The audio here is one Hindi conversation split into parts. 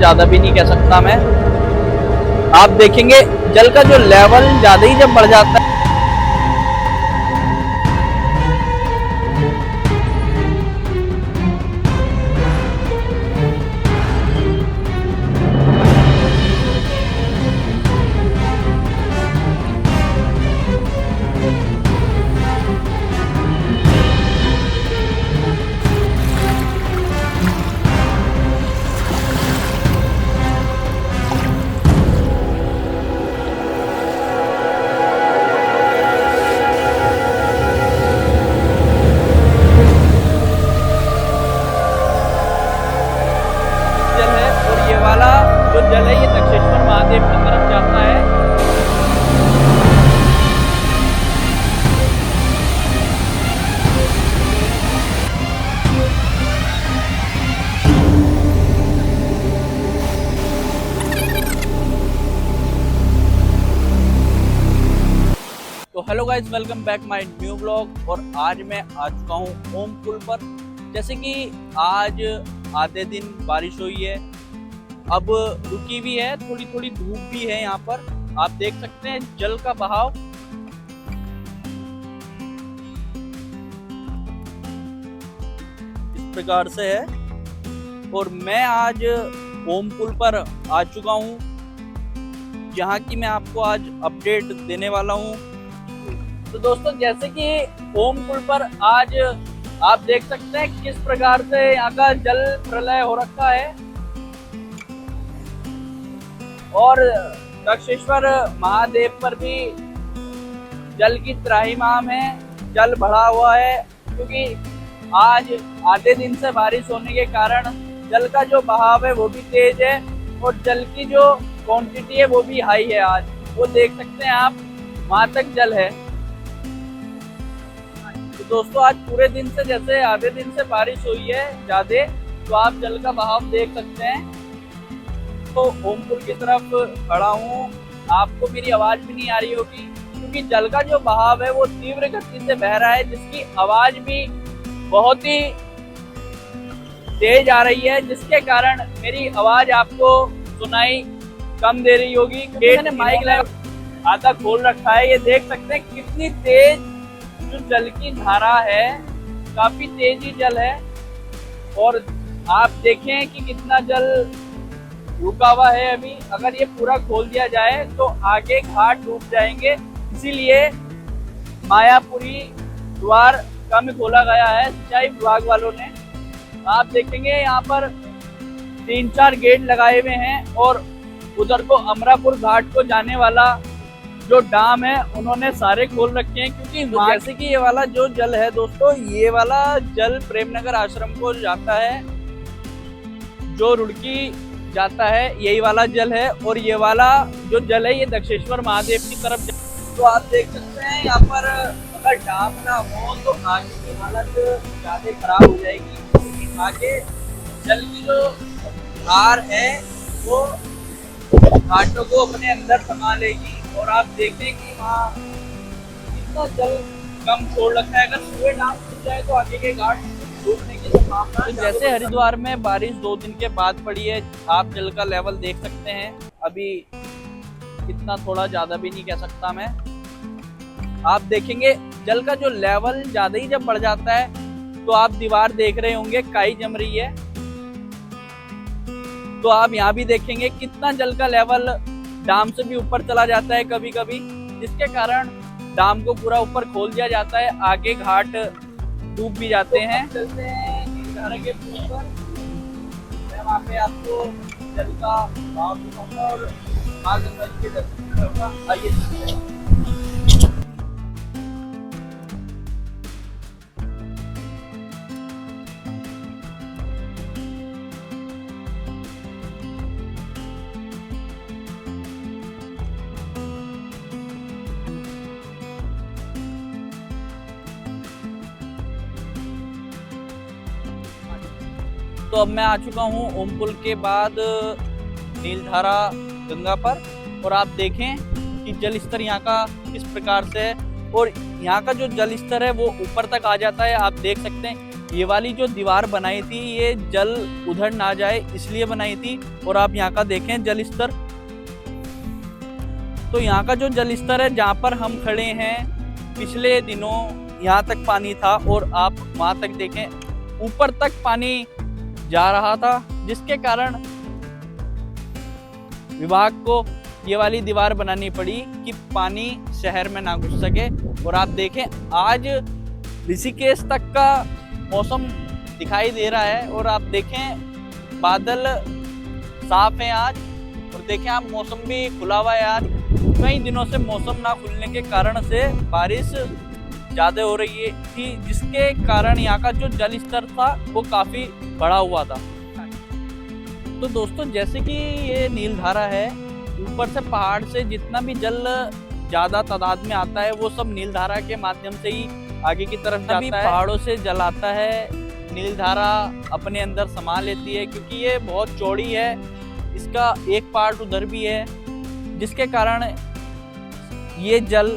ज्यादा भी नहीं कह सकता मैं। आप देखेंगे जल का जो लेवल ज्यादा ही जब बढ़ जाता है जल है, और ये वाला जो जल है ये दक्षेश्वर महादेव की तरफ जाता है। तो hello guys, welcome back my new blog. और आज मैं आ चुका हूँ ओम पुल पर। जैसे कि आज आधे दिन बारिश हुई है, अब रुकी भी है, थोड़ी थोड़ी धूप भी है। यहाँ पर आप देख सकते हैं जल का बहाव इस प्रकार से है। और मैं आज ओम पुल पर आ चुका हूँ, जहाँ की मैं आपको आज अपडेट देने वाला हूँ। तो दोस्तों, जैसे कि ओम पुल पर आज आप देख सकते हैं किस प्रकार से यहाँ का जल प्रलय हो रखा है, और दक्षेश्वर महादेव पर भी जल की त्राहिमाम है, जल बढ़ा हुआ है। क्योंकि आज आधे दिन से बारिश होने के कारण जल का जो बहाव है वो भी तेज है, और जल की जो क्वांटिटी है वो भी हाई है। आज वो देख सकते हैं आप, वहां तक जल है। तो दोस्तों, आज पूरे दिन से, जैसे आधे दिन से बारिश हुई है ज्यादा, तो आप जल का बहाव देख सकते हैं। तो ओम पुल की तरफ खड़ा हूँ, आपको मेरी आवाज भी नहीं आ रही होगी, क्योंकि जल का जो बहाव है वो तीव्र गति से बह रहा है, जिसकी आवाज भी बहुत ही तेज आ रही है, जिसके कारण मेरी आवाज आपको सुनाई कम दे रही होगी। मैंने माइक लाइव आधा खोल रखा है, ये देख सकते हैं कितनी तेज जो जल की धारा है, काफी तेज ही जल है। और आप देखें कि कितना जल रुका हुआ है अभी। अगर ये पूरा खोल दिया जाए तो आगे घाट डूब जाएंगे, इसीलिए मायापुरी द्वार कम खोला गया है सिंचाई विभाग वालों ने। आप देखेंगे यहाँ पर 3-4 गेट लगाए हुए हैं, और उधर को अमरापुर घाट को जाने वाला जो डाम है उन्होंने सारे खोल रखे हैं। क्योंकि जैसे कि ये वाला जो जल है दोस्तों, ये वाला जल प्रेमनगर आश्रम को जाता है, जो रुड़की जाता है, यही वाला जल है। और ये वाला जो जल है ये दक्षेश्वर महादेव की तरफ तो आप देख सकते हैं यहाँ पर अगर डाम ना हो तो आगे की हालत ज्यादा खराब हो जाएगी, क्योंकि आगे जल की जो धार है वो घाटों को अपने अंदर समा लेगी। और आप देखें कि वहाँ कितना जल कम छोड़ रखा है। अगर पूरे डाम टूट जाए तो आगे के घाट डूबने की संभावना। तो जैसे हरिद्वार में बारिश 2 दिन के बाद पड़ी है, आप जल का लेवल देख सकते हैं। अभी इतना, थोड़ा ज्यादा भी नहीं कह सकता मैं। आप देखेंगे जल का जो लेवल ज्यादा ही जब बढ़ जाता है, तो आप दीवार देख रहे होंगे काई जम रही है। तो आप यहाँ भी देखेंगे कितना जल का लेवल डाम से भी ऊपर चला जाता है कभी कभी, जिसके कारण डाम को पूरा ऊपर खोल दिया जाता है, आगे घाट डूब भी जाते हैं। चलते हैं धारा के पुल पर, मैं वहाँ पे आपको जल का भाव दिखाऊंगा और माँ गंगा जी के दर्शन करूंगा। आइए। तो अब मैं आ चुका हूँ ओम पुल के बाद नीलधारा गंगा पर, और आप देखें कि जल स्तर यहाँ का किस प्रकार से है। और यहाँ का जो जल स्तर है वो ऊपर तक आ जाता है। आप देख सकते हैं ये वाली जो दीवार बनाई थी ये जल उधर ना जाए इसलिए बनाई थी। और आप यहाँ का देखें जल स्तर, तो यहाँ का जो जल स्तर है जहाँ पर हम खड़े हैं, पिछले दिनों यहाँ तक पानी था और आप वहां तक देखें ऊपर तक पानी जा रहा था, जिसके कारण विभाग को ये वाली दीवार बनानी पड़ी कि पानी शहर में ना घुस सके। और आप देखें आज ऋषिकेश तक का मौसम दिखाई दे रहा है और आप देखें बादल साफ है आज, और देखें आप मौसम भी खुला हुआ है आज। कई दिनों से मौसम ना खुलने के कारण से बारिश ज़्यादा हो रही है थी, जिसके कारण यहाँ का जो जल स्तर था वो काफ़ी बढ़ा हुआ था। तो दोस्तों जैसे कि ये नीलधारा है, ऊपर से पहाड़ से जितना भी जल ज़्यादा तादाद में आता है वो सब नीलधारा के माध्यम से ही आगे की तरफ जाता है। पहाड़ों से जल आता है, नीलधारा अपने अंदर समा लेती है, क्योंकि ये बहुत चौड़ी है, इसका एक पार्ट उधर भी है, जिसके कारण ये जल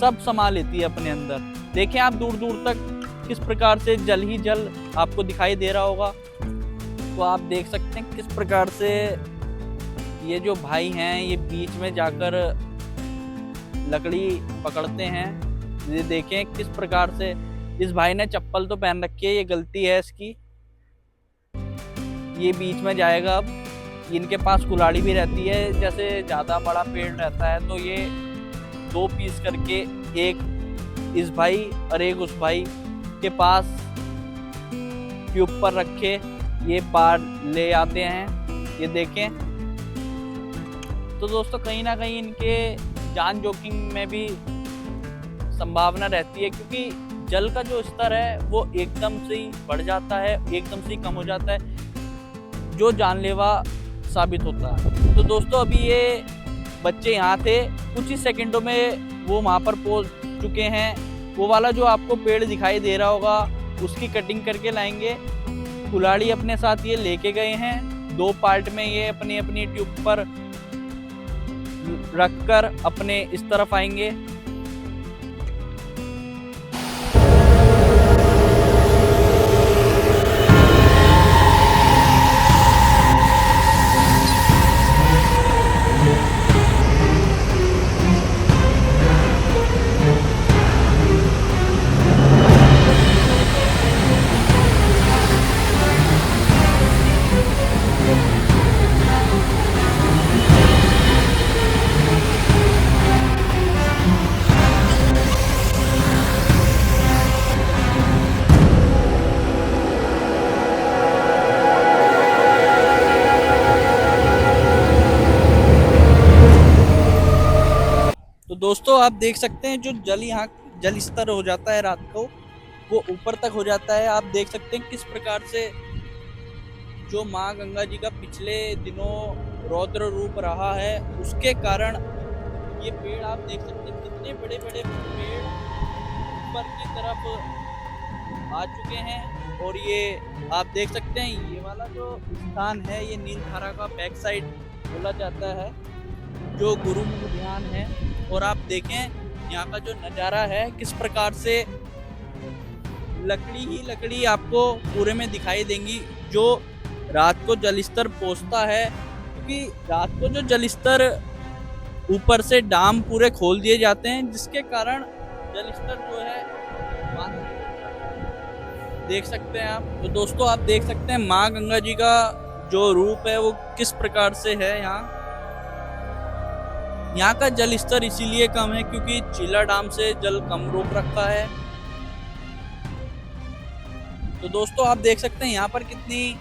सब समा लेती है अपने अंदर। देखें आप दूर दूर तक किस प्रकार से जल ही जल आपको दिखाई दे रहा होगा। तो आप देख सकते हैं किस प्रकार से ये जो भाई हैं ये बीच में जाकर लकड़ी पकड़ते हैं। ये देखें किस प्रकार से इस भाई ने चप्पल तो पहन रखी है, ये गलती है इसकी। ये बीच में जाएगा। अब इनके पास कुल्हाड़ी भी रहती है, जैसे ज़्यादा बड़ा पेड़ रहता है तो ये 2 पीस करके एक इस भाई और एक उस भाई के पास के ऊपर रखे ये पार ले आते हैं। ये देखें। तो दोस्तों कहीं ना कहीं इनके जान जोखिम में भी संभावना रहती है, क्योंकि जल का जो स्तर है वो एकदम से ही बढ़ जाता है, एकदम से ही कम हो जाता है, जो जानलेवा साबित होता है। तो दोस्तों अभी ये बच्चे यहाँ थे, कुछ ही सेकंडों में वो वहाँ पर पहुँच चुके हैं। वो वाला जो आपको पेड़ दिखाई दे रहा होगा उसकी कटिंग करके लाएंगे। कुल्हाड़ी अपने साथ ये लेके गए हैं, 2 पार्ट में ये अपनी अपनी ट्यूब पर रखकर अपने इस तरफ आएंगे। तो दोस्तों आप देख सकते हैं जो जल यहाँ जल स्तर हो जाता है रात को वो ऊपर तक हो जाता है। आप देख सकते हैं किस प्रकार से जो माँ गंगा जी का पिछले दिनों रौद्र रूप रहा है उसके कारण ये पेड़ आप देख सकते हैं कितने बड़े बड़े पेड़ ऊपर की तरफ आ चुके हैं। और ये आप देख सकते हैं ये वाला जो स्थान है ये नीलधारा का बैक साइड बोला जाता है, जो गुरुमुख ध्यान है। और आप देखें यहाँ का जो नज़ारा है किस प्रकार से लकड़ी ही लकड़ी आपको पूरे में दिखाई देंगी, जो रात को जलस्तर पहुँचता है। क्योंकि रात को जो जलस्तर ऊपर से डैम पूरे खोल दिए जाते हैं, जिसके कारण जलस्तर जो है देख सकते हैं आप। तो दोस्तों आप देख सकते हैं माँ गंगा जी का जो रूप है वो किस प्रकार से है। यहाँ का जल स्तर इसीलिए कम है क्योंकि चिल्ला डैम से जल कम रोक रखा है। तो दोस्तों आप देख सकते हैं यहाँ पर कितनी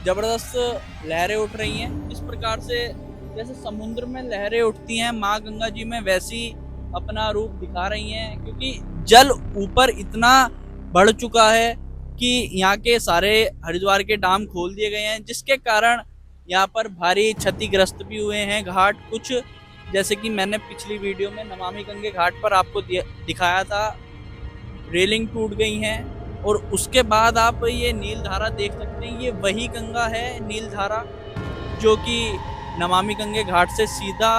जबरदस्त लहरें उठ रही हैं। इस प्रकार से जैसे समुद्र में लहरें उठती हैं माँ गंगा जी में वैसी अपना रूप दिखा रही हैं, क्योंकि जल ऊपर इतना बढ़ चुका है कि यहाँ के सारे हरिद्वार के डैम खोल दिए गए हैं, जिसके कारण यहाँ पर भारी क्षतिग्रस्त भी हुए हैं घाट कुछ। जैसे कि मैंने पिछली वीडियो में नमामि गंगे घाट पर आपको दिखाया था, रेलिंग टूट गई हैं। और उसके बाद आप ये नीलधारा देख सकते हैं, ये वही गंगा है नीलधारा जो कि नमामि गंगे घाट से सीधा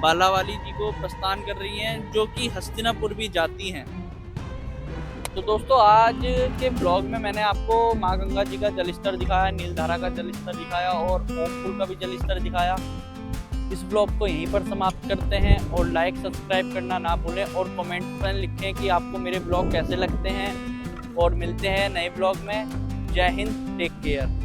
बालावाली जी को प्रस्थान कर रही हैं, जो कि हस्तिनापुर भी जाती हैं। तो दोस्तों आज के ब्लॉग में मैंने आपको माँ गंगा जी का जलस्तर दिखाया, नीलधारा का जलस्तर दिखाया और ओमपुर का भी जलस्तर दिखाया। इस ब्लॉग को यहीं पर समाप्त करते हैं और लाइक सब्सक्राइब करना ना भूलें और कमेंट में लिखें कि आपको मेरे ब्लॉग कैसे लगते हैं और मिलते हैं नए ब्लॉग में। जय हिंद, टेक केयर।